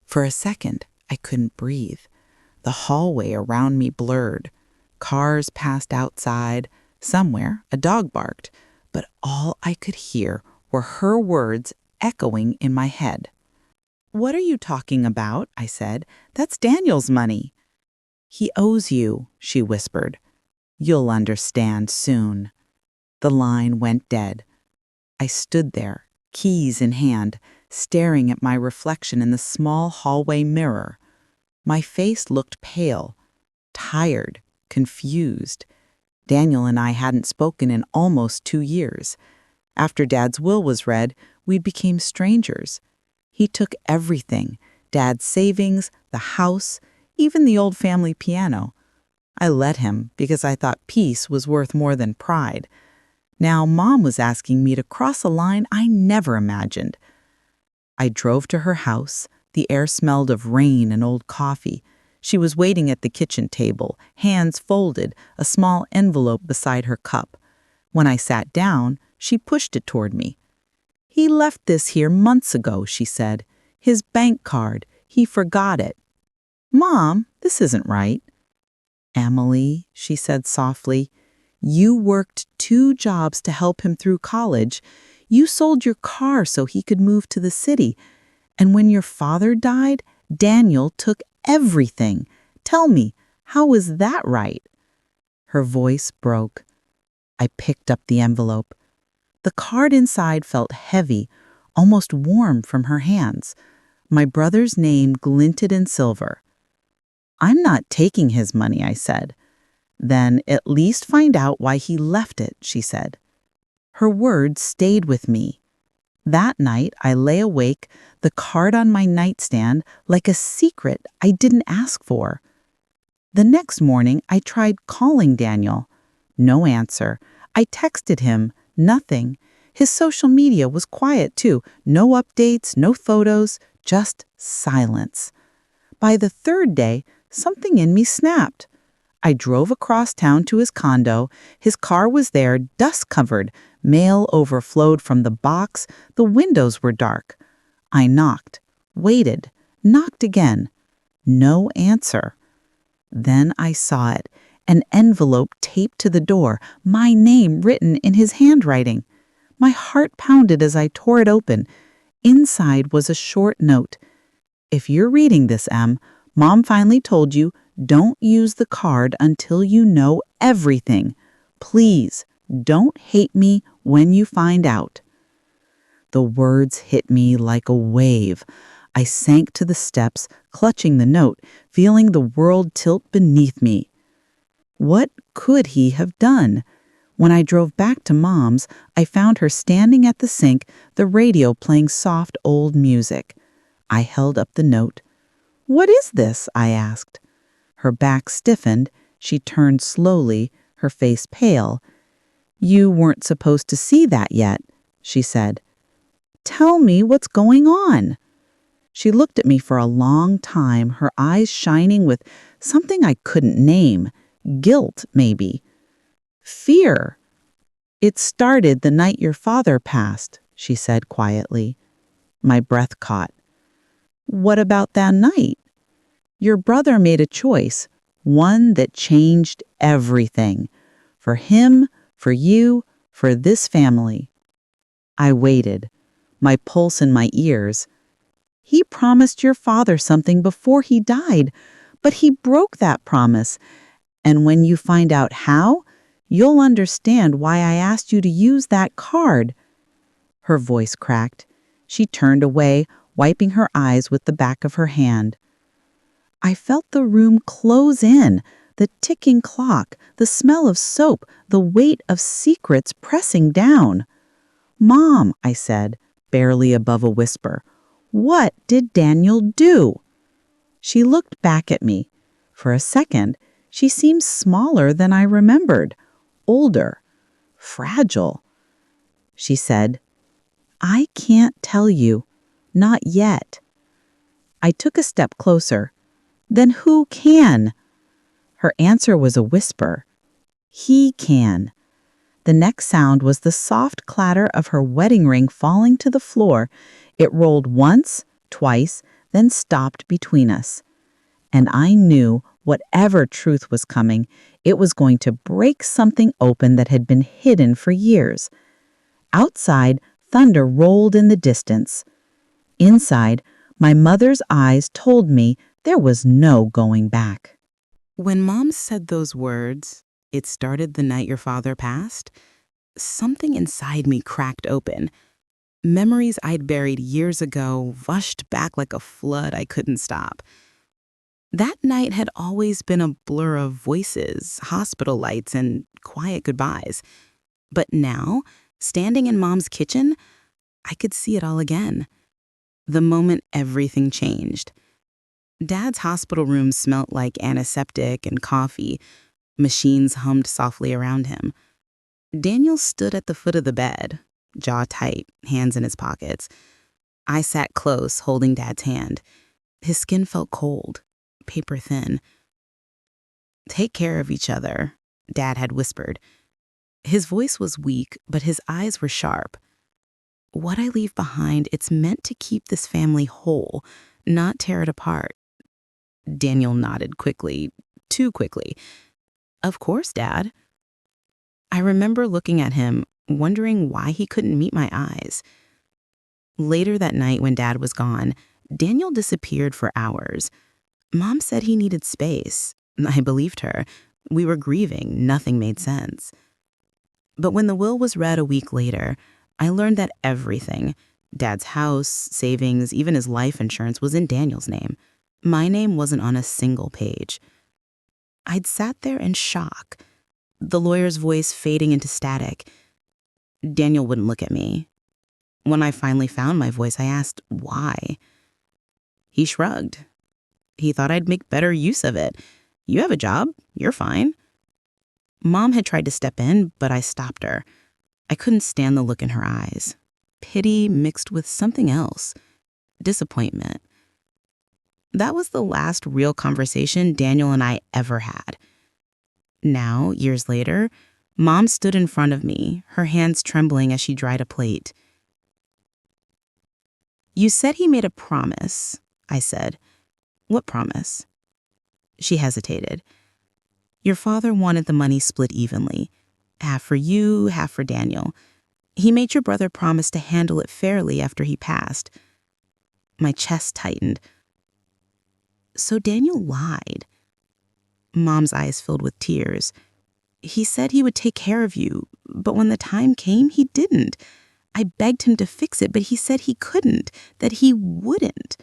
For a second, I couldn't breathe. The hallway around me blurred. Cars passed outside. Somewhere, a dog barked, but all I could hear were her words echoing in my head. "What are you talking about?" I said. "That's Daniel's money." "He owes you," she whispered. "You'll understand soon." The line went dead. I stood there, keys in hand, staring at my reflection in the small hallway mirror. My face looked pale, tired, confused. Daniel and I hadn't spoken in almost 2 years. After Dad's will was read, we became strangers. He took everything, Dad's savings, the house, even the old family piano. I let him because I thought peace was worth more than pride. Now Mom was asking me to cross a line I never imagined. I drove to her house. The air smelled of rain and old coffee. She was waiting at the kitchen table, hands folded, a small envelope beside her cup. When I sat down, she pushed it toward me. "He left this here months ago," she said. "His bank card. He forgot it." "Mom, this isn't right." "Emily," she said softly, "you worked 2 jobs to help him through college. You sold your car so he could move to the city. And when your father died, Daniel took everything. Tell me, how was that right?" Her voice broke. I picked up the envelope. The card inside felt heavy, almost warm from her hands. My brother's name glinted in silver. "I'm not taking his money," I said. "Then at least find out why he left it," she said. Her words stayed with me. That night, I lay awake, the card on my nightstand, like a secret I didn't ask for. The next morning, I tried calling Daniel. No answer. I texted him. Nothing. His social media was quiet, too. No updates, no photos, just silence. By the 3rd day, something in me snapped. I drove across town to his condo. His car was there, dust-covered. Mail overflowed from the box. The windows were dark. I knocked, waited, knocked again. No answer. Then I saw it, an envelope taped to the door, my name written in his handwriting. My heart pounded as I tore it open. Inside was a short note. "If you're reading this, Em, Mom finally told you, don't use the card until you know everything. Please, don't hate me when you find out." The words hit me like a wave. I sank to the steps, clutching the note, feeling the world tilt beneath me. What could he have done? When I drove back to Mom's, I found her standing at the sink, the radio playing soft old music. I held up the note. "What is this?" I asked. Her back stiffened. She turned slowly, her face pale. "You weren't supposed to see that yet," she said. "Tell me what's going on." She looked at me for a long time, her eyes shining with something I couldn't name. Guilt, maybe. Fear. "It started the night your father passed," she said quietly. My breath caught. "What about that night?" "Your brother made a choice, one that changed everything. For him, for you, for this family." I waited, my pulse in my ears. "He promised your father something before he died, but he broke that promise. And when you find out how, you'll understand why I asked you to use that card." Her voice cracked. She turned away, wiping her eyes with the back of her hand. I felt the room close in, the ticking clock, the smell of soap, the weight of secrets pressing down. "Mom," I said, barely above a whisper, "what did Daniel do?" She looked back at me. For a second, she seemed smaller than I remembered, older, fragile. She said, "I can't tell you, not yet." I took a step closer. "Then who can?" Her answer was a whisper. "He can." The next sound was the soft clatter of her wedding ring falling to the floor. It rolled once, twice, then stopped between us. And I knew whatever truth was coming, it was going to break something open that had been hidden for years. Outside, thunder rolled in the distance. Inside, my mother's eyes told me there was no going back. When Mom said those words, "It started the night your father passed," something inside me cracked open. Memories I'd buried years ago rushed back like a flood I couldn't stop. That night had always been a blur of voices, hospital lights, and quiet goodbyes. But now, standing in Mom's kitchen, I could see it all again. The moment everything changed. Dad's hospital room smelt like antiseptic and coffee. Machines hummed softly around him. Daniel stood at the foot of the bed, jaw tight, hands in his pockets. I sat close, holding Dad's hand. His skin felt cold, paper thin. "Take care of each other," Dad had whispered. His voice was weak, but his eyes were sharp. "What I leave behind, it's meant to keep this family whole, not tear it apart." Daniel nodded quickly, too quickly. "Of course, Dad." I remember looking at him, wondering why he couldn't meet my eyes. Later that night when Dad was gone, Daniel disappeared for hours. Mom said he needed space. I believed her. We were grieving. Nothing made sense. But when the will was read a week later, I learned that everything, Dad's house, savings, even his life insurance, was in Daniel's name. My name wasn't on a single page. I'd sat there in shock, the lawyer's voice fading into static. Daniel wouldn't look at me. When I finally found my voice, I asked, why? He shrugged. He thought I'd make better use of it. "You have a job. You're fine." Mom had tried to step in, but I stopped her. I couldn't stand the look in her eyes. Pity mixed with something else. Disappointment. That was the last real conversation Daniel and I ever had. Now, years later, Mom stood in front of me, her hands trembling as she dried a plate. "You said he made a promise," I said. "What promise?" She hesitated. "Your father wanted the money split evenly. Half for you, half for Daniel. He made your brother promise to handle it fairly after he passed." My chest tightened. "So Daniel lied." Mom's eyes filled with tears. "He said he would take care of you, but when the time came, he didn't. I begged him to fix it, but he said he couldn't, that he wouldn't."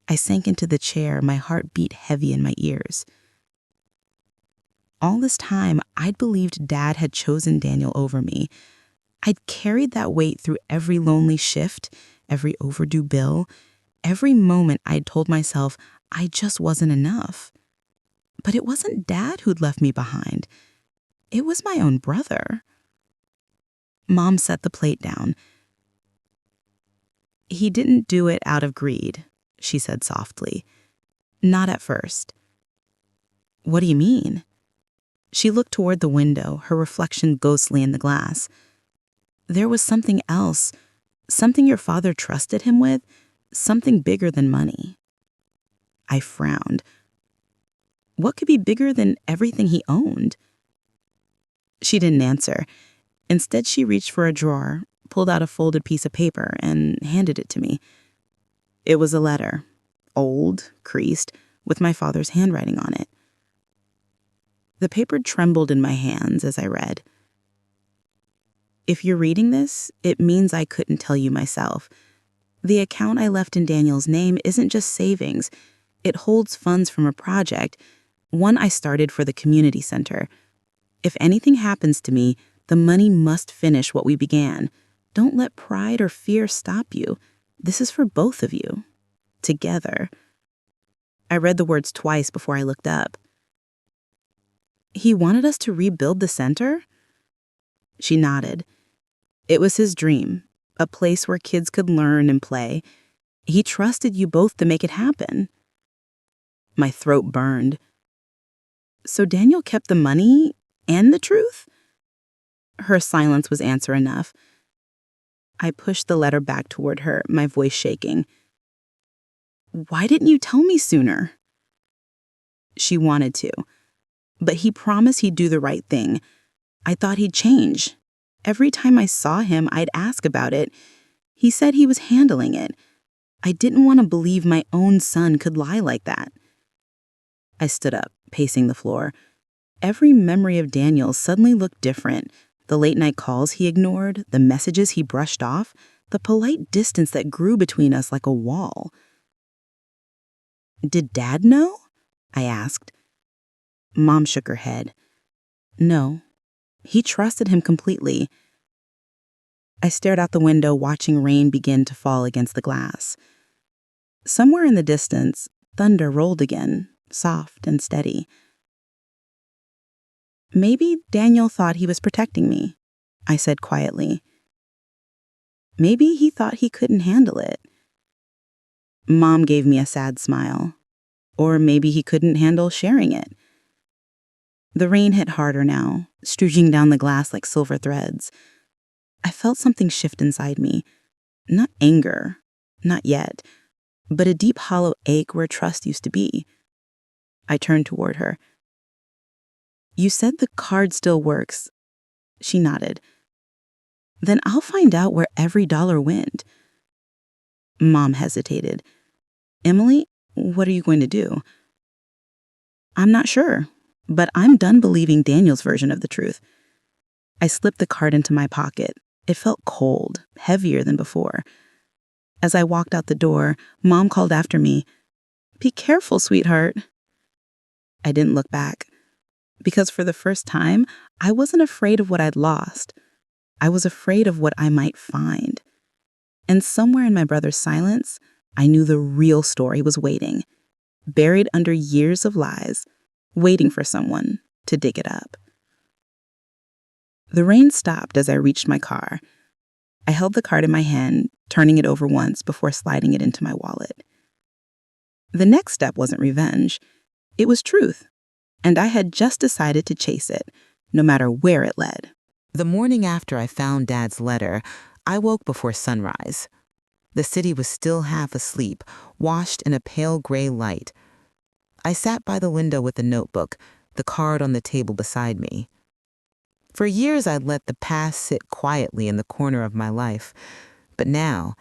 I sank into the chair, my heart beat heavy in my ears. All this time, I'd believed Dad had chosen Daniel over me. I'd carried that weight through every lonely shift, every overdue bill, every moment I'd told myself I just wasn't enough. But it wasn't Dad who'd left me behind. It was my own brother. Mom set the plate down. "He didn't do it out of greed," she said softly. "Not at first." "What do you mean?" She looked toward the window, her reflection ghostly in the glass. "There was something else, something your father trusted him with, something bigger than money." I frowned. What could be bigger than everything he owned? She didn't answer. Instead, she reached for a drawer, pulled out a folded piece of paper, and handed it to me. It was a letter, old, creased, with my father's handwriting on it. The paper trembled in my hands as I read. "If you're reading this, it means I couldn't tell you myself. The account I left in Daniel's name isn't just savings. It holds funds from a project, one I started for the community center. If anything happens to me, the money must finish what we began. Don't let pride or fear stop you. This is for both of you. Together." I read the words twice before I looked up. "He wanted us to rebuild the center?" She nodded. "It was his dream, a place where kids could learn and play. He trusted you both to make it happen." My throat burned. "So Daniel kept the money and the truth?" Her silence was answer enough. I pushed the letter back toward her, my voice shaking. "Why didn't you tell me sooner?" She wanted to, but he promised he'd do the right thing. I thought he'd change. Every time I saw him, I'd ask about it. He said he was handling it. I didn't want to believe my own son could lie like that. I stood up, pacing the floor. Every memory of Daniel suddenly looked different. The late-night calls he ignored, the messages he brushed off, the polite distance that grew between us like a wall. "Did Dad know?" I asked. Mom shook her head. "No. He trusted him completely." I stared out the window, watching rain begin to fall against the glass. Somewhere in the distance, thunder rolled again, soft and steady. "Maybe Daniel thought he was protecting me," I said quietly. "Maybe he thought he couldn't handle it." Mom gave me a sad smile. Or maybe he couldn't handle sharing it. The rain hit harder now, streaking down the glass like silver threads. I felt something shift inside me. Not anger, not yet, but a deep hollow ache where trust used to be. I turned toward her. "You said the card still works." She nodded. "Then I'll find out where every dollar went." Mom hesitated. "Emily, what are you going to do?" "I'm not sure, but I'm done believing Daniel's version of the truth." I slipped the card into my pocket. It felt cold, heavier than before. As I walked out the door, Mom called after me, "Be careful, sweetheart." I didn't look back, because for the first time, I wasn't afraid of what I'd lost. I was afraid of what I might find. And somewhere in my brother's silence, I knew the real story was waiting, buried under years of lies, waiting for someone to dig it up. The rain stopped as I reached my car. I held the card in my hand, turning it over once before sliding it into my wallet. The next step wasn't revenge. It was truth, and I had just decided to chase it, no matter where it led. The morning after I found Dad's letter, I woke before sunrise. The city was still half asleep, washed in a pale gray light. I sat by the window with a notebook, the card on the table beside me. For years, I'd let the past sit quietly in the corner of my life. But now,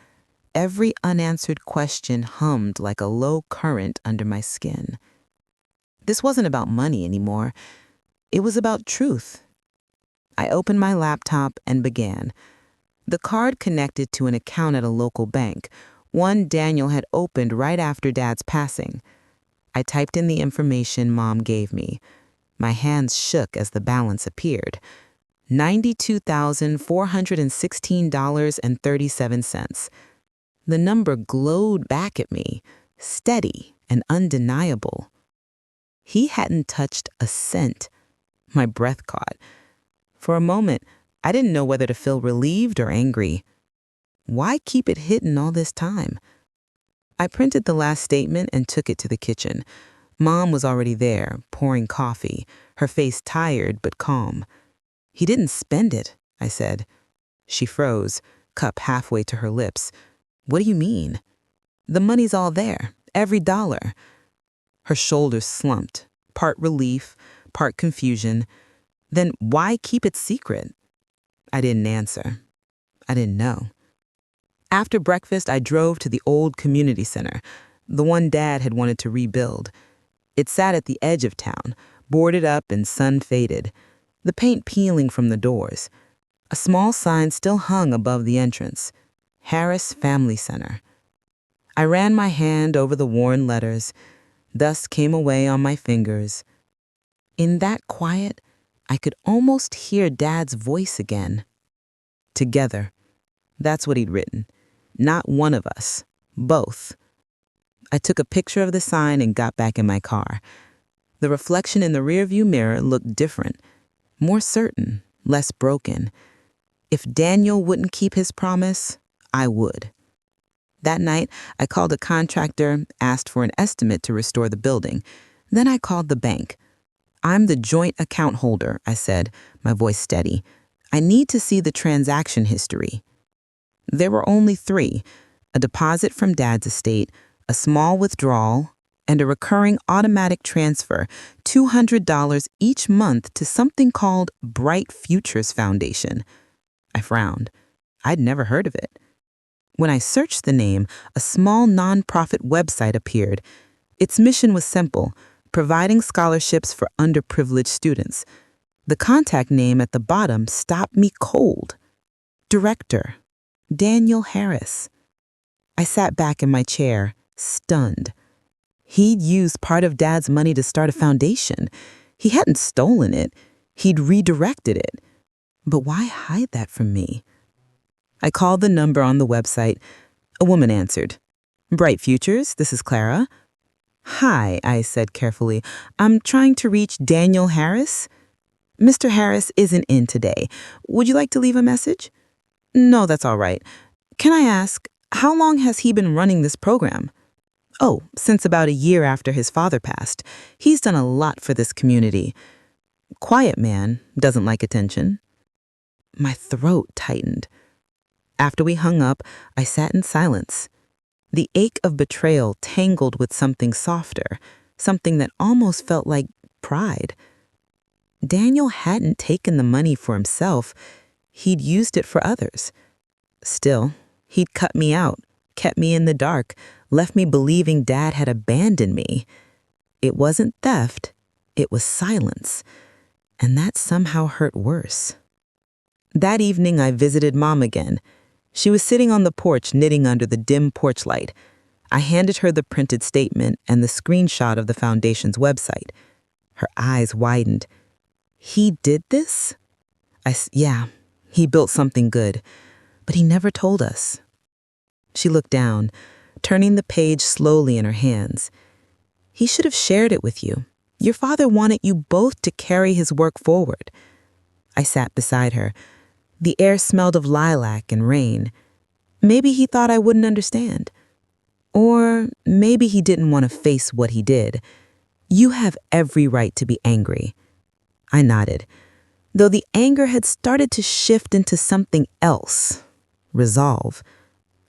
every unanswered question hummed like a low current under my skin. This wasn't about money anymore. It was about truth. I opened my laptop and began. The card connected to an account at a local bank, one Daniel had opened right after Dad's passing. I typed in the information Mom gave me. My hands shook as the balance appeared. $92,416.37. The number glowed back at me, steady and undeniable. He hadn't touched a cent. My breath caught. For a moment, I didn't know whether to feel relieved or angry. Why keep it hidden all this time? I printed the last statement and took it to the kitchen. Mom was already there, pouring coffee, her face tired but calm. "He didn't spend it," I said. She froze, cup halfway to her lips. "What do you mean?" "The money's all there, every dollar." Her shoulders slumped, part relief, part confusion. "Then why keep it secret?" I didn't answer. I didn't know. After breakfast, I drove to the old community center, the one Dad had wanted to rebuild. It sat at the edge of town, boarded up and sun-faded, the paint peeling from the doors. A small sign still hung above the entrance, Harris Family Center. I ran my hand over the worn letters. Dust came away on my fingers. In that quiet, I could almost hear Dad's voice again. Together. That's what he'd written. Not one of us. Both. I took a picture of the sign and got back in my car. The reflection in the rearview mirror looked different. More certain, less broken. If Daniel wouldn't keep his promise, I would. That night, I called a contractor, asked for an estimate to restore the building. Then I called the bank. "I'm the joint account holder," I said, my voice steady. "I need to see the transaction history." There were only three: a deposit from Dad's estate, a small withdrawal, and a recurring automatic transfer, $200 each month to something called Bright Futures Foundation. I frowned. I'd never heard of it. When I searched the name, a small nonprofit website appeared. Its mission was simple: providing scholarships for underprivileged students. The contact name at the bottom stopped me cold. Director, Daniel Harris. I sat back in my chair, stunned. He'd used part of Dad's money to start a foundation. He hadn't stolen it. He'd redirected it. But why hide that from me? I called the number on the website. A woman answered. Bright Futures, this is Clara. Hi, I said carefully. I'm trying to reach Daniel Harris. Mr. Harris isn't in today. Would you like to leave a message? No, that's all right. Can I ask, how long has he been running this program? Oh, since about a year after his father passed. He's done a lot for this community. Quiet man, doesn't like attention. My throat tightened. After we hung up, I sat in silence. The ache of betrayal tangled with something softer, something that almost felt like pride. Daniel hadn't taken the money for himself. He'd used it for others. Still, he'd cut me out, kept me in the dark, left me believing Dad had abandoned me. It wasn't theft, it was silence. And that somehow hurt worse. That evening, I visited Mom again. She was sitting on the porch knitting under the dim porch light. I handed her the printed statement and the screenshot of the foundation's website. Her eyes widened. He did this? Yeah, he built something good, but he never told us. She looked down, turning the page slowly in her hands. He should have shared it with you. Your father wanted you both to carry his work forward. I sat beside her. The air smelled of lilac and rain. Maybe he thought I wouldn't understand. Or maybe he didn't want to face what he did. You have every right to be angry. I nodded, though the anger had started to shift into something else. Resolve.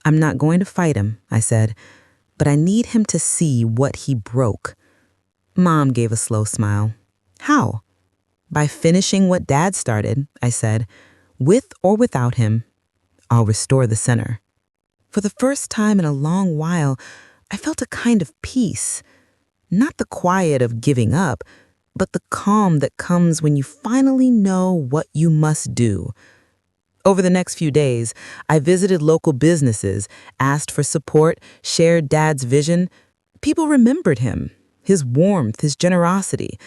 I'm not going to fight him, I said, but I need him to see what he broke. Mom gave a slow smile. How? By finishing what Dad started, I said. With or without him, I'll restore the center. For the first time in a long while, I felt a kind of peace. Not the quiet of giving up, but the calm that comes when you finally know what you must do. Over the next few days, I visited local businesses, asked for support, shared Dad's vision. People remembered him, his warmth, his generosity.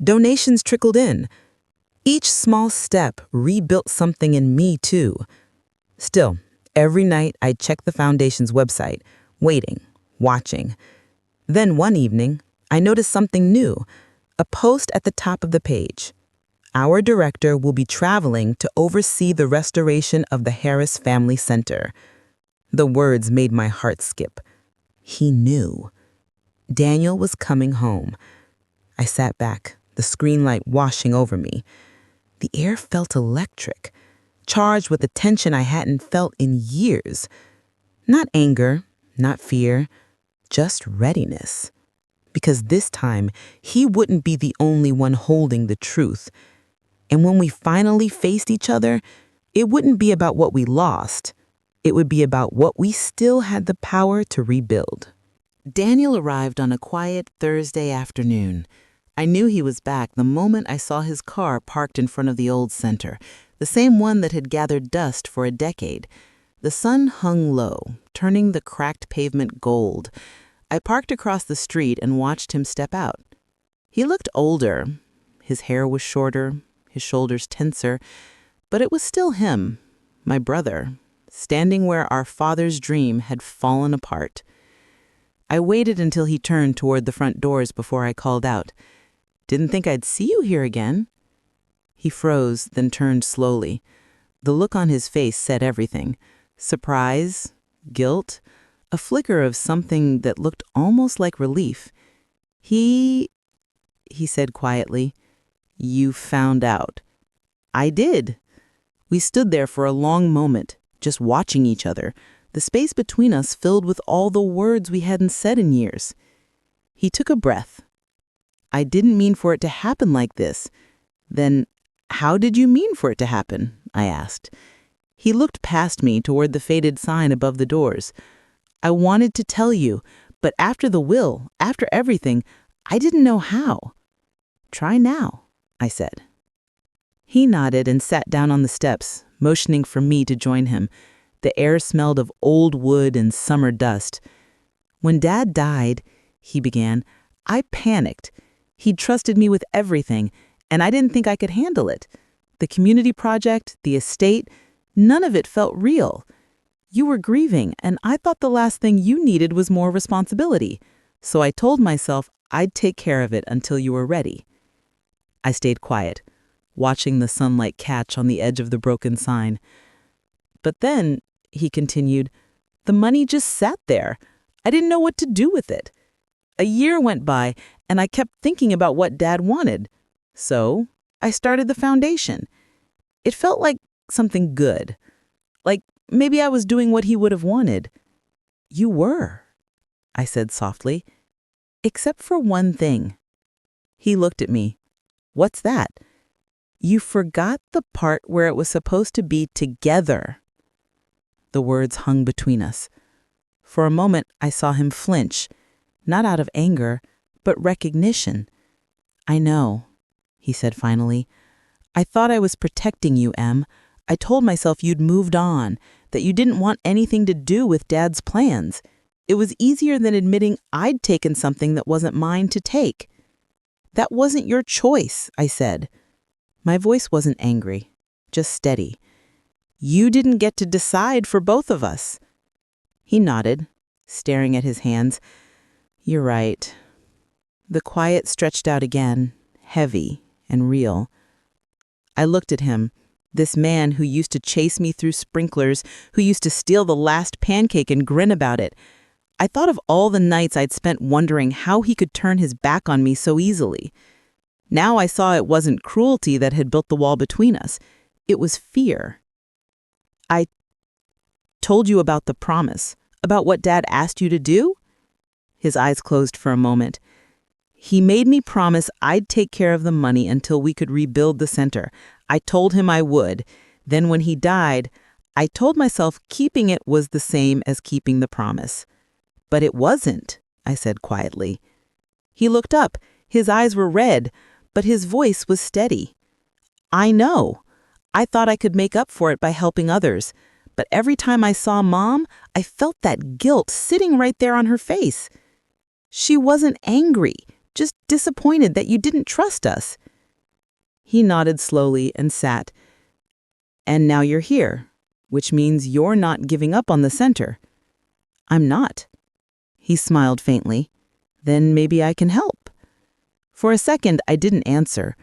Donations trickled in. Each small step rebuilt something in me, too. Still, every night I'd check the foundation's website, waiting, watching. Then one evening, I noticed something new, a post at the top of the page. Our director will be traveling to oversee the restoration of the Harris Family Center. The words made my heart skip. He knew. Daniel was coming home. I sat back, the screen light washing over me. The air felt electric, charged with a tension I hadn't felt in years. Not anger, not fear, just readiness. Because this time, he wouldn't be the only one holding the truth. And when we finally faced each other, it wouldn't be about what we lost. It would be about what we still had the power to rebuild. Daniel arrived on a quiet Thursday afternoon. I knew he was back the moment I saw his car parked in front of the old center, the same one that had gathered dust for a decade. The sun hung low, turning the cracked pavement gold. I parked across the street and watched him step out. He looked older. His hair was shorter, his shoulders tenser, but it was still him, my brother, standing where our father's dream had fallen apart. I waited until he turned toward the front doors before I called out, "Didn't think I'd see you here again." He froze, then turned slowly. The look on his face said everything. Surprise, guilt, a flicker of something that looked almost like relief. He said quietly, "You found out." I did. We stood there for a long moment, just watching each other, the space between us filled with all the words we hadn't said in years. He took a breath. I didn't mean for it to happen like this. Then, how did you mean for it to happen? I asked. He looked past me toward the faded sign above the doors. I wanted to tell you, but after the will, after everything, I didn't know how. Try now, I said. He nodded and sat down on the steps, motioning for me to join him. The air smelled of old wood and summer dust. When Dad died, he began, I panicked. He'd trusted me with everything, and I didn't think I could handle it. The community project, the estate, none of it felt real. You were grieving, and I thought the last thing you needed was more responsibility. So I told myself I'd take care of it until you were ready. I stayed quiet, watching the sunlight catch on the edge of the broken sign. But then, he continued, the money just sat there. I didn't know what to do with it. A year went by, and I kept thinking about what Dad wanted. So, I started the foundation. It felt like something good. Like maybe I was doing what he would have wanted. You were, I said softly. Except for one thing. He looked at me. What's that? You forgot the part where it was supposed to be together. The words hung between us. For a moment, I saw him flinch, not out of anger, but recognition. I know, he said finally. I thought I was protecting you, Em. I told myself you'd moved on, that you didn't want anything to do with Dad's plans. It was easier than admitting I'd taken something that wasn't mine to take. That wasn't your choice, I said. My voice wasn't angry, just steady. You didn't get to decide for both of us. He nodded, staring at his hands. You're right. The quiet stretched out again, heavy and real. I looked at him, this man who used to chase me through sprinklers, who used to steal the last pancake and grin about it. I thought of all the nights I'd spent wondering how he could turn his back on me so easily. Now I saw it wasn't cruelty that had built the wall between us. It was fear. I told you about the promise, about what Dad asked you to do? His eyes closed for a moment. He made me promise I'd take care of the money until we could rebuild the center. I told him I would. Then when he died, I told myself keeping it was the same as keeping the promise. But it wasn't, I said quietly. He looked up. His eyes were red, but his voice was steady. I know. I thought I could make up for it by helping others. But every time I saw Mom, I felt that guilt sitting right there on her face. She wasn't angry, just disappointed that you didn't trust us. He nodded slowly and sat. And now you're here, which means you're not giving up on the center. I'm not. He smiled faintly. Then maybe I can help. For a second, I didn't answer.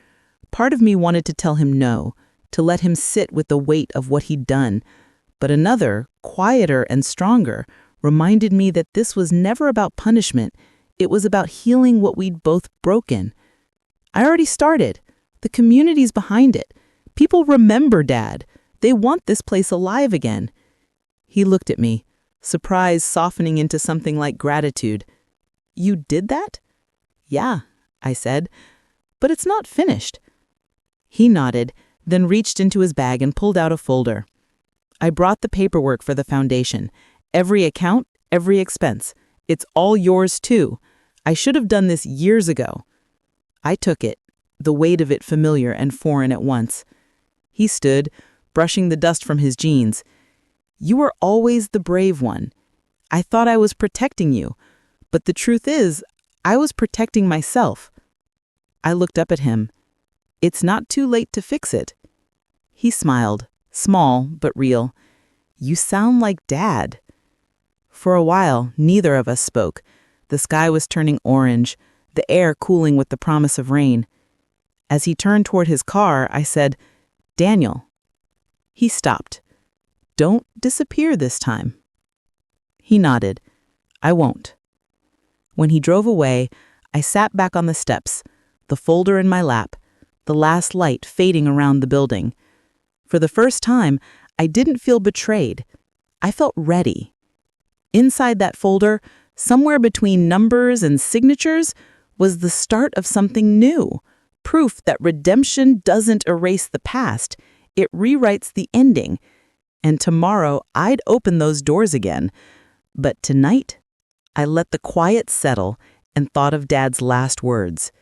Part of me wanted to tell him no, to let him sit with the weight of what he'd done. But another, quieter and stronger, reminded me that this was never about punishment. It was about healing what we'd both broken. I already started. The community's behind it. People remember Dad. They want this place alive again. He looked at me, surprise softening into something like gratitude. You did that? Yeah, I said, but it's not finished. He nodded, then reached into his bag and pulled out a folder. I brought the paperwork for the foundation. Every account, every expense. It's all yours too. I should have done this years ago. I took it, the weight of it familiar and foreign at once. He stood, brushing the dust from his jeans. You were always the brave one. I thought I was protecting you, but the truth is, I was protecting myself. I looked up at him. It's not too late to fix it. He smiled, small but real. You sound like Dad. For a while, neither of us spoke. The sky was turning orange, the air cooling with the promise of rain. As he turned toward his car, I said, Daniel. He stopped. Don't disappear this time. He nodded. I won't. When he drove away, I sat back on the steps, the folder in my lap, the last light fading around the building. For the first time, I didn't feel betrayed. I felt ready. Inside that folder, somewhere between numbers and signatures, was the start of something new. Proof that redemption doesn't erase the past, it rewrites the ending. And tomorrow, I'd open those doors again. But tonight, I let the quiet settle and thought of Dad's last words.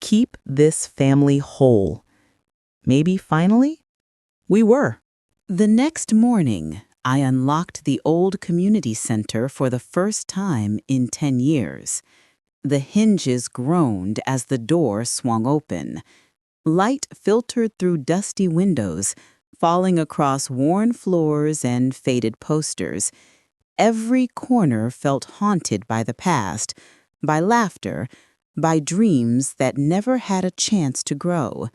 Keep this family whole. Maybe finally, we were. The next morning, I unlocked the old community center for the first time in 10 years. The hinges groaned as the door swung open. Light filtered through dusty windows, falling across worn floors and faded posters. Every corner felt haunted by the past, by laughter, by dreams that never had a chance to grow.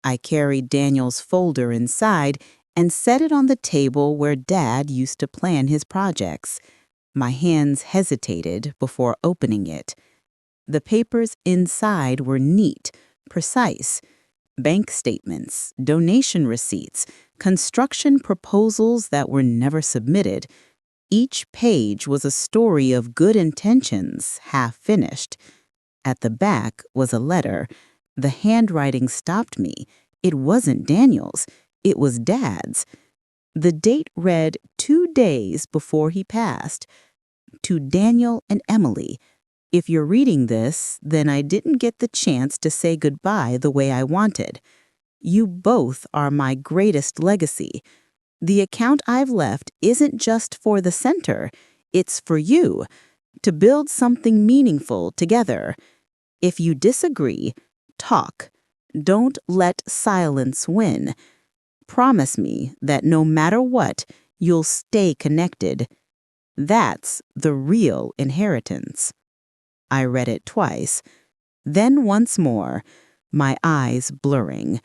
I carried Daniel's folder inside and set it on the table where Dad used to plan his projects. My hands hesitated before opening it. The papers inside were neat, precise. Bank statements, donation receipts, construction proposals that were never submitted. Each page was a story of good intentions, half finished. At the back was a letter. The handwriting stopped me. It wasn't Daniel's. It was Dad's. The date read 2 days before he passed. To Daniel and Emily. If you're reading this, then I didn't get the chance to say goodbye the way I wanted. You both are my greatest legacy. The account I've left isn't just for the center. It's for you, to build something meaningful together. If you disagree, talk. Don't let silence win. Promise me that no matter what, you'll stay connected. That's the real inheritance. I read it twice, then once more, my eyes blurring.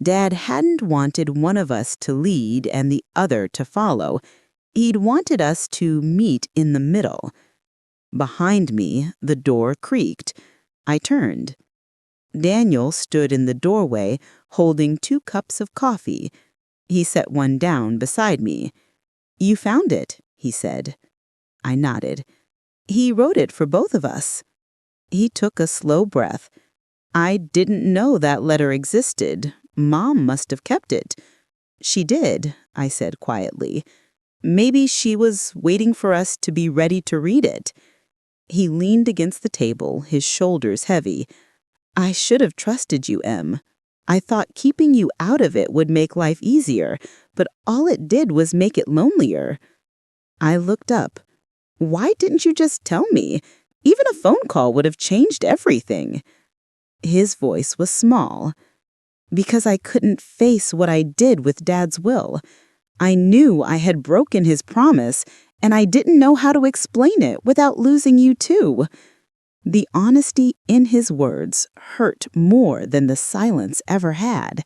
Dad hadn't wanted one of us to lead and the other to follow. He'd wanted us to meet in the middle. Behind me, the door creaked. I turned. Daniel stood in the doorway, holding 2 cups of coffee. He set one down beside me. "You found it," he said. I nodded. "He wrote it for both of us." He took a slow breath. "I didn't know that letter existed. Mom must have kept it." "She did," I said quietly. "Maybe she was waiting for us to be ready to read it." He leaned against the table, his shoulders heavy. "I should have trusted you, Em. I thought keeping you out of it would make life easier, but all it did was make it lonelier." I looked up. "Why didn't you just tell me? Even a phone call would have changed everything." His voice was small. "Because I couldn't face what I did with Dad's will. I knew I had broken his promise, and I didn't know how to explain it without losing you too." The honesty in his words hurt more than the silence ever had.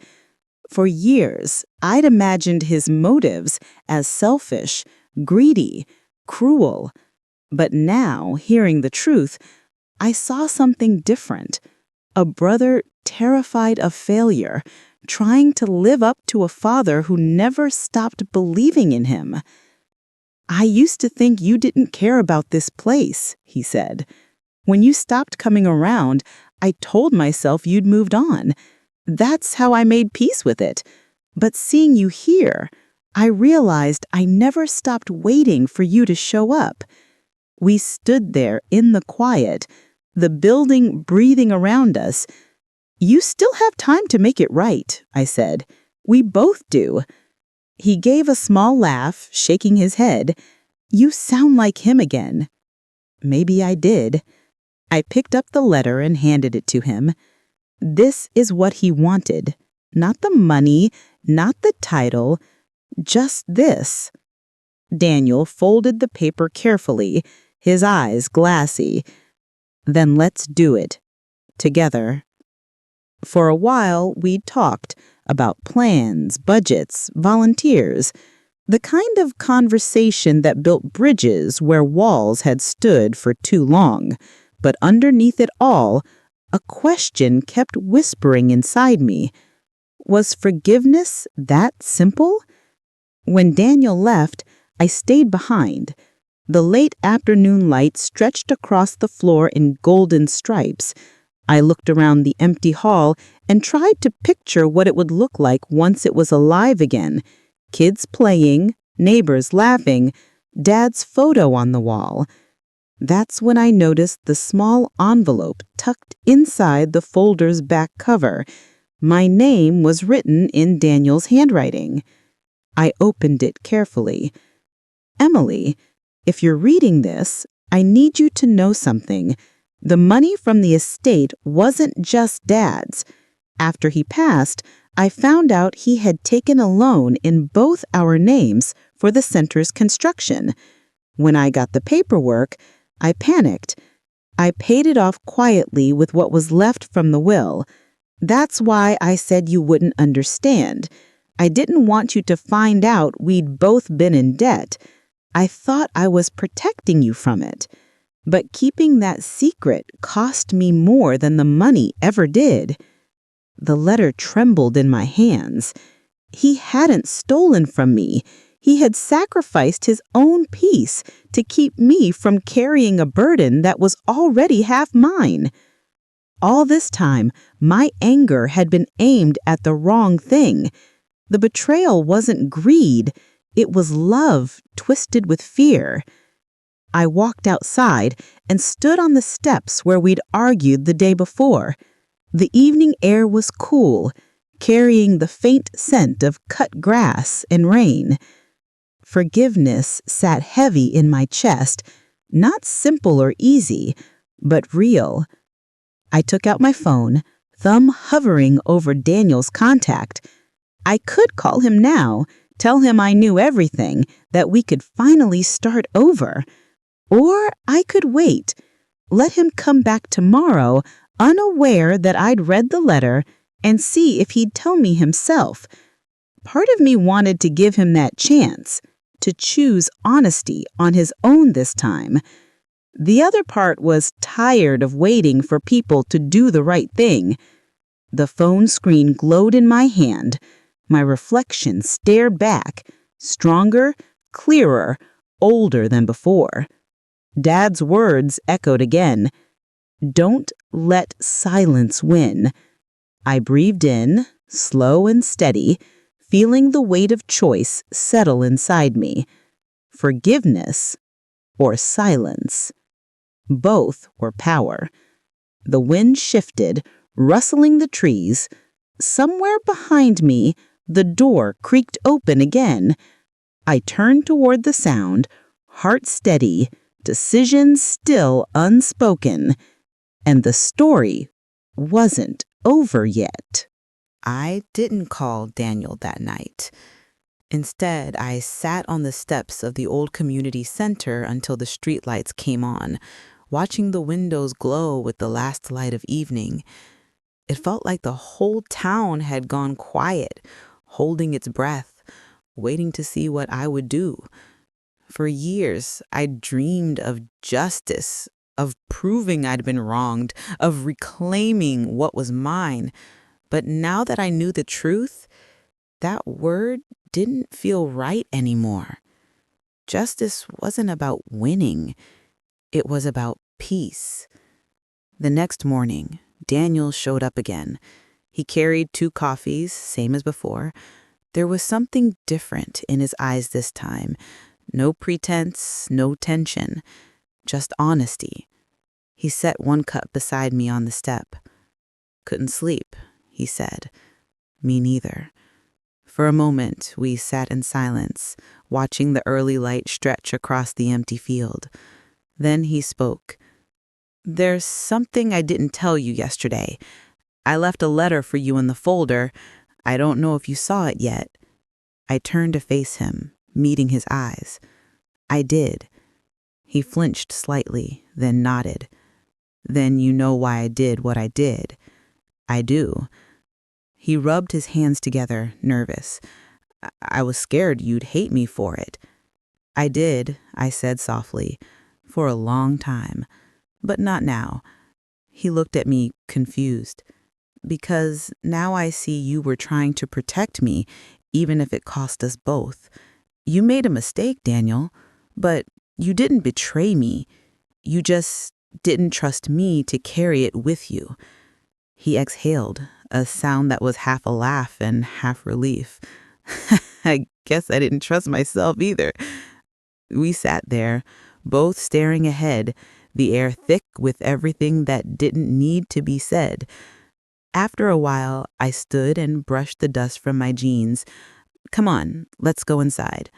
For years, I'd imagined his motives as selfish, greedy, cruel. But now, hearing the truth, I saw something different. A brother terrified of failure, trying to live up to a father who never stopped believing in him. "I used to think you didn't care about this place," he said. "When you stopped coming around, I told myself you'd moved on. That's how I made peace with it. But seeing you here, I realized I never stopped waiting for you to show up." We stood there in the quiet, the building breathing around us. "You still have time to make it right," I said. "We both do." He gave a small laugh, shaking his head. "You sound like him again." Maybe I did. I picked up the letter and handed it to him. This is what he wanted. Not the money, not the title, just this. Daniel folded the paper carefully, his eyes glassy. "Then let's do it. Together." For a while, we talked about plans, budgets, volunteers, the kind of conversation that built bridges where walls had stood for too long. But underneath it all, a question kept whispering inside me. Was forgiveness that simple? When Daniel left, I stayed behind. The late afternoon light stretched across the floor in golden stripes. I looked around the empty hall and tried to picture what it would look like once it was alive again. Kids playing, neighbors laughing, Dad's photo on the wall. That's when I noticed the small envelope tucked inside the folder's back cover. My name was written in Daniel's handwriting. I opened it carefully. Emily, if you're reading this, I need you to know something. The money from the estate wasn't just Dad's. After he passed, I found out he had taken a loan in both our names for the center's construction. When I got the paperwork, I panicked. I paid it off quietly with what was left from the will. That's why I said you wouldn't understand. I didn't want you to find out we'd both been in debt. I thought I was protecting you from it. But keeping that secret cost me more than the money ever did. The letter trembled in my hands. He hadn't stolen from me. He had sacrificed his own peace to keep me from carrying a burden that was already half mine. All this time, my anger had been aimed at the wrong thing. The betrayal wasn't greed. It was love twisted with fear. I walked outside and stood on the steps where we'd argued the day before. The evening air was cool, carrying the faint scent of cut grass and rain. Forgiveness sat heavy in my chest, not simple or easy, but real. I took out my phone, thumb hovering over Daniel's contact. I could call him now, tell him I knew everything, that we could finally start over. Or I could wait, let him come back tomorrow, unaware that I'd read the letter, and see if he'd tell me himself. Part of me wanted to give him that chance, to choose honesty on his own this time. The other part was tired of waiting for people to do the right thing. The phone screen glowed in my hand. My reflection stared back, stronger, clearer, older than before. Dad's words echoed again. Don't let silence win. I breathed in, slow and steady, feeling the weight of choice settle inside me. Forgiveness or silence. Both were power. The wind shifted, rustling the trees. Somewhere behind me, the door creaked open again. I turned toward the sound, heart steady, decision still unspoken. And the story wasn't over yet. I didn't call Daniel that night. Instead, I sat on the steps of the old community center until the streetlights came on, watching the windows glow with the last light of evening. It felt like the whole town had gone quiet, holding its breath, waiting to see what I would do. For years, I dreamed of justice, of proving I'd been wronged, of reclaiming what was mine. But now that I knew the truth, that word didn't feel right anymore. Justice wasn't about winning. It was about peace. The next morning, Daniel showed up again. He carried 2 coffees, same as before. There was something different in his eyes this time. No pretense, no tension, just honesty. He set 1 cup beside me on the step. Couldn't sleep, he said. Me neither. For a moment, we sat in silence, watching the early light stretch across the empty field. Then he spoke. There's something I didn't tell you yesterday. I left a letter for you in the folder. I don't know if you saw it yet. I turned to face him, meeting his eyes. I did. He flinched slightly, then nodded. Then you know why I did what I did. I do. He rubbed his hands together, nervous. I was scared you'd hate me for it. I did, I said softly, for a long time, but not now. He looked at me, confused. Because now I see you were trying to protect me, even if it cost us both. You made a mistake, Daniel, but You didn't betray me. You just didn't trust me to carry it with you." He exhaled, a sound that was half a laugh and half relief. "I guess I didn't trust myself either." We sat there, both staring ahead, the air thick with everything that didn't need to be said. After a while, I stood and brushed the dust from my jeans. "Come on, let's go inside."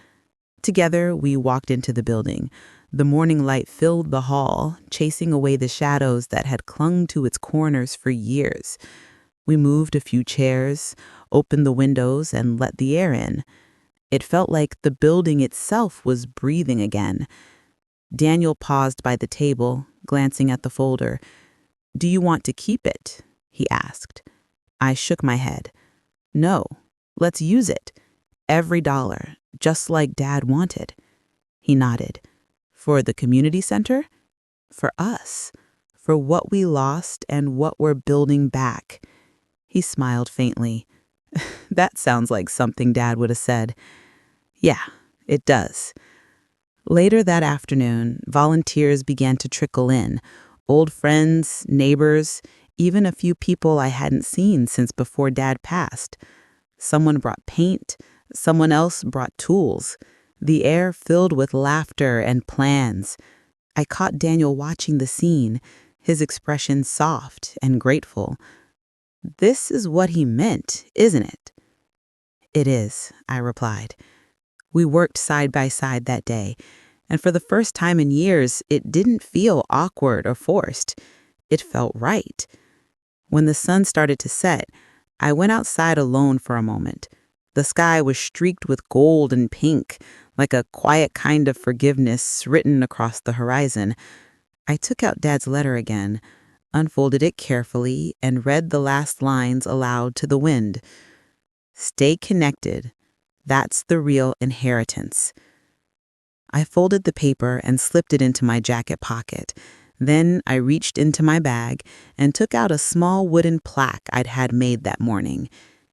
Together, we walked into the building. The morning light filled the hall, chasing away the shadows that had clung to its corners for years. We moved a few chairs, opened the windows, and let the air in. It felt like the building itself was breathing again. Daniel paused by the table, glancing at the folder. "Do you want to keep it?" he asked. I shook my head. "No, let's use it. Every dollar, just like Dad wanted." He nodded. "For the community center? For us. For what we lost and what we're building back." He smiled faintly. "That sounds like something Dad would have said." "Yeah, it does." Later that afternoon, volunteers began to trickle in. Old friends, neighbors, even a few people I hadn't seen since before Dad passed. Someone brought paint, someone else brought tools. The air filled with laughter and plans. I caught Daniel watching the scene, his expression soft and grateful. "This is what he meant, isn't it?" "It is," I replied. We worked side by side that day, and for the first time in years, it didn't feel awkward or forced. It felt right. When the sun started to set, I went outside alone for a moment. The sky was streaked with gold and pink, like a quiet kind of forgiveness written across the horizon. I took out Dad's letter again, unfolded it carefully, and read the last lines aloud to the wind. "Stay connected. That's the real inheritance." I folded the paper and slipped it into my jacket pocket. Then I reached into my bag and took out a small wooden plaque I'd had made that morning.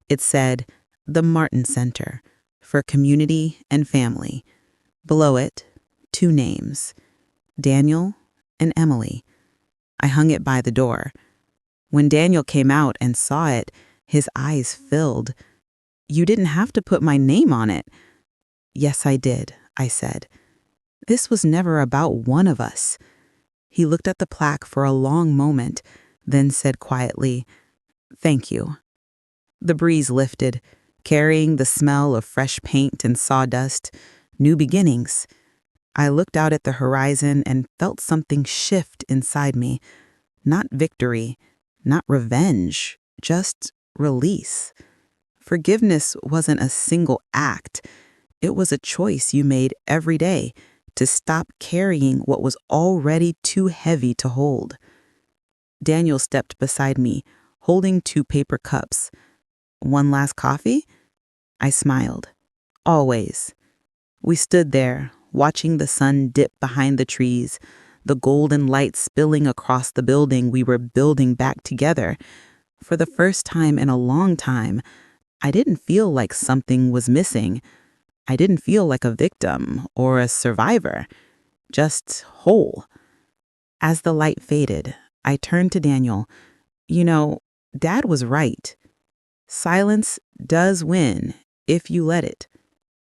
It said, "The Martin Center, for Community and Family." Below it, 2 names, Daniel and Emily. I hung it by the door. When Daniel came out and saw it, his eyes filled. "You didn't have to put my name on it." "Yes, I did," I said. "This was never about one of us." He looked at the plaque for a long moment, then said quietly, "Thank you." The breeze lifted, carrying the smell of fresh paint and sawdust, new beginnings. I looked out at the horizon and felt something shift inside me. Not victory, not revenge, just release. Forgiveness wasn't a single act. It was a choice you made every day to stop carrying what was already too heavy to hold. Daniel stepped beside me, holding 2 paper cups. "One last coffee?" I smiled. "Always." We stood there, watching the sun dip behind the trees, the golden light spilling across the building we were building back together. For the first time in a long time, I didn't feel like something was missing. I didn't feel like a victim or a survivor, just whole. As the light faded, I turned to Daniel. "You know, Dad was right. Silence does win if you let it,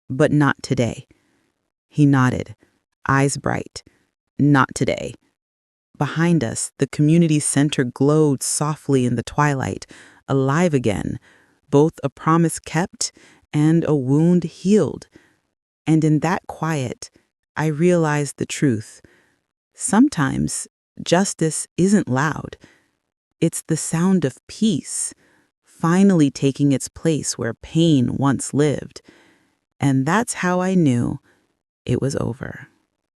but not today." He nodded, eyes bright. "Not today." Behind us, the community center glowed softly in the twilight, alive again, both a promise kept and a wound healed. And in that quiet, I realized the truth. Sometimes justice isn't loud. It's the sound of peace, finally taking its place where pain once lived. And that's how I knew it was over.